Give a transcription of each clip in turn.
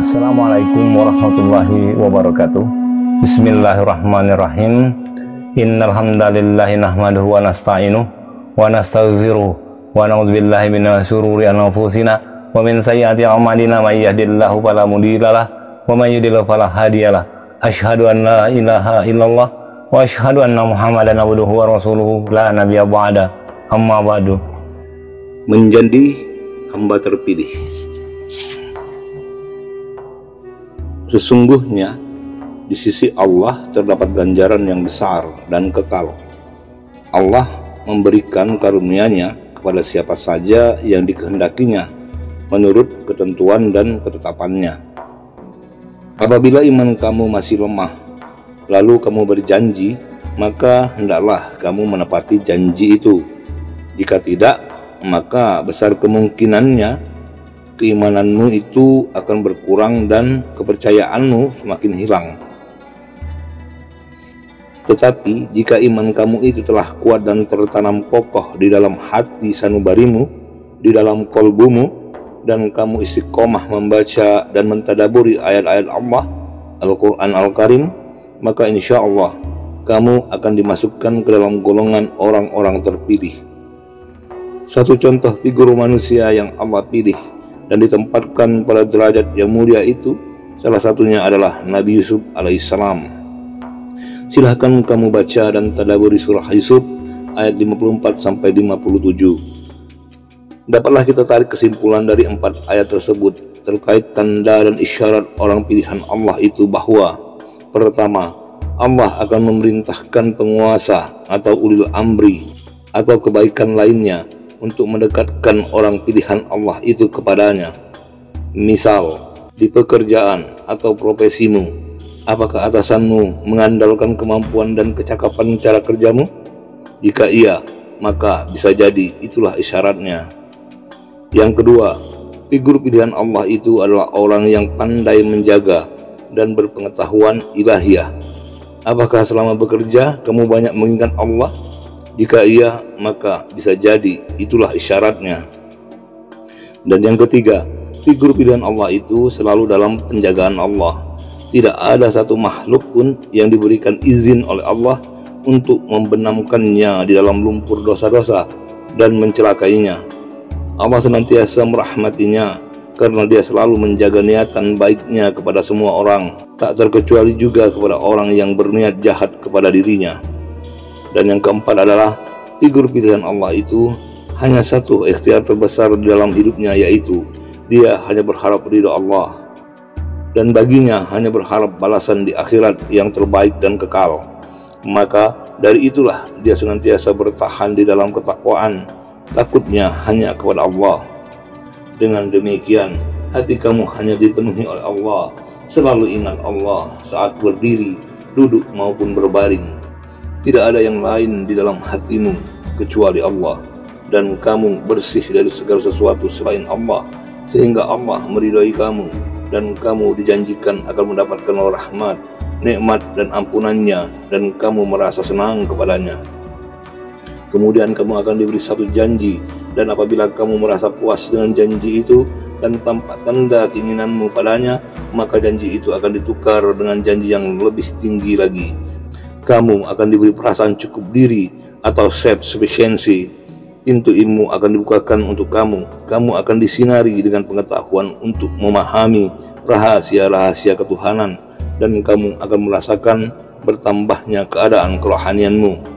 Assalamualaikum warahmatullahi wabarakatuh. Bismillahirrahmanirrahim. Innal hamdalillahi nahmaduhu wa nasta'inuhu wa nastaghfiruh wa na'udzubillahi min syururi anfusina wa min sayyiati a'malina may yahdihillahu fala mudhillalah wa may yudhlil fala hadiyalah. Asyhadu an la ilaha illallah wa asyhadu anna Muhammadan abduhu wa rasuluhu la nabiyya ba'da. Amma ba'du. Menjadi hamba terpilih. Sesungguhnya di sisi Allah terdapat ganjaran yang besar dan kekal. Allah memberikan karunia-Nya kepada siapa saja yang dikehendakinya menurut ketentuan dan ketetapannya. Apabila iman kamu masih lemah, lalu kamu berjanji, maka hendaklah kamu menepati janji itu. Jika tidak, maka besar kemungkinannya keimananmu itu akan berkurang dan kepercayaanmu semakin hilang. Tetapi jika iman kamu itu telah kuat dan tertanam kokoh di dalam hati sanubarimu, di dalam kolbumu, dan kamu istiqomah membaca dan mentadaburi ayat-ayat Allah, Al-Quran Al-Karim, maka insya Allah kamu akan dimasukkan ke dalam golongan orang-orang terpilih. Satu contoh figur manusia yang Allah pilih dan ditempatkan pada derajat yang mulia itu, salah satunya adalah Nabi Yusuf alaihissalam. Silahkan kamu baca dan tadaburi surah Yusuf ayat 54-57. Dapatlah kita tarik kesimpulan dari 4 ayat tersebut terkait tanda dan isyarat orang pilihan Allah itu bahwa pertama, Allah akan memerintahkan penguasa atau ulil amri atau kebaikan lainnya untuk mendekatkan orang pilihan Allah itu kepadanya. Misal, di pekerjaan atau profesimu, apakah atasanmu mengandalkan kemampuan dan kecakapan cara kerjamu? Jika iya, maka bisa jadi itulah isyaratnya. Yang kedua, figur pilihan Allah itu adalah orang yang pandai menjaga dan berpengetahuan ilahiyah. Apakah selama bekerja kamu banyak mengingat Allah? Jika iya, maka bisa jadi itulah isyaratnya. Dan yang ketiga, figur pilihan Allah itu selalu dalam penjagaan Allah. Tidak ada satu makhluk pun yang diberikan izin oleh Allah untuk membenamkannya di dalam lumpur dosa-dosa dan mencelakainya. Allah senantiasa merahmatinya karena Dia selalu menjaga niatan baiknya kepada semua orang, tak terkecuali juga kepada orang yang berniat jahat kepada dirinya. Dan yang keempat adalah figur pilihan Allah itu hanya satu ikhtiar terbesar di dalam hidupnya, yaitu dia hanya berharap ridha Allah, dan baginya hanya berharap balasan di akhirat yang terbaik dan kekal. Maka dari itulah dia senantiasa bertahan di dalam ketakwaan, takutnya hanya kepada Allah. Dengan demikian, hati kamu hanya dipenuhi oleh Allah, selalu ingat Allah saat berdiri, duduk maupun berbaring. Tidak ada yang lain di dalam hatimu kecuali Allah, dan kamu bersih dari segala sesuatu selain Allah, sehingga Allah meridai kamu, dan kamu dijanjikan akan mendapatkan rahmat, nikmat dan ampunannya, dan kamu merasa senang kepadanya. Kemudian kamu akan diberi satu janji, dan apabila kamu merasa puas dengan janji itu dan tampak tanda keinginanmu padanya, maka janji itu akan ditukar dengan janji yang lebih tinggi lagi. Kamu akan diberi perasaan cukup diri atau self-sufficiency. Pintu ilmu akan dibukakan untuk kamu. Kamu akan disinari dengan pengetahuan untuk memahami rahasia-rahasia ketuhanan, dan kamu akan merasakan bertambahnya keadaan kerohanianmu.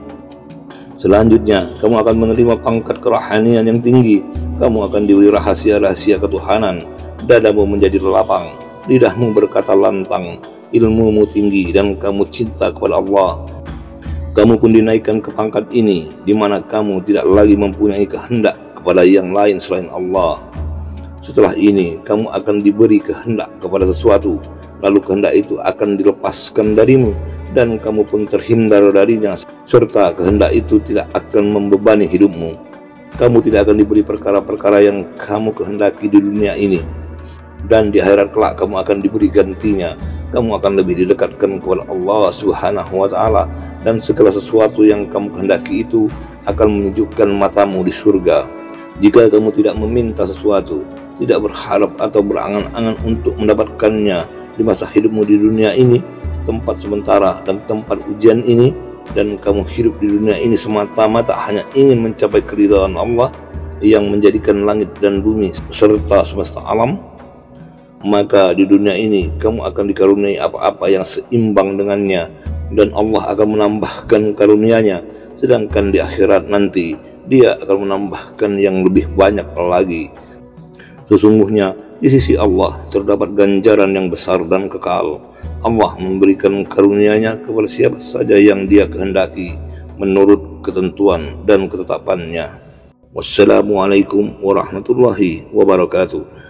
Selanjutnya, kamu akan menerima pangkat kerohanian yang tinggi. Kamu akan diberi rahasia-rahasia ketuhanan. Dadamu menjadi lapang, lidahmu berkata lantang, ilmumu tinggi, dan kamu cinta kepada Allah. Kamu pun dinaikkan ke pangkat ini, di mana kamu tidak lagi mempunyai kehendak kepada yang lain selain Allah. Setelah ini, kamu akan diberi kehendak kepada sesuatu, lalu kehendak itu akan dilepaskan darimu, dan kamu pun terhindar darinya, serta kehendak itu tidak akan membebani hidupmu. Kamu tidak akan diberi perkara-perkara yang kamu kehendaki di dunia ini, dan di akhirat kelak kamu akan diberi gantinya. Kamu akan lebih didekatkan kepada Allah Subhanahu wa Ta'ala, dan segala sesuatu yang kamu kehendaki itu akan menyejukkan matamu di surga. Jika kamu tidak meminta sesuatu, tidak berharap atau berangan-angan untuk mendapatkannya di masa hidupmu di dunia ini, tempat sementara dan tempat ujian ini, dan kamu hidup di dunia ini semata-mata hanya ingin mencapai keridhaan Allah yang menjadikan langit dan bumi serta semesta alam, maka di dunia ini kamu akan dikaruniai apa-apa yang seimbang dengannya, dan Allah akan menambahkan karunia-Nya, sedangkan di akhirat nanti Dia akan menambahkan yang lebih banyak lagi. Sesungguhnya di sisi Allah terdapat ganjaran yang besar dan kekal. Allah memberikan karunia-Nya kepada siapa saja yang Dia kehendaki menurut ketentuan dan ketetapannya. Wassalamualaikum warahmatullahi wabarakatuh.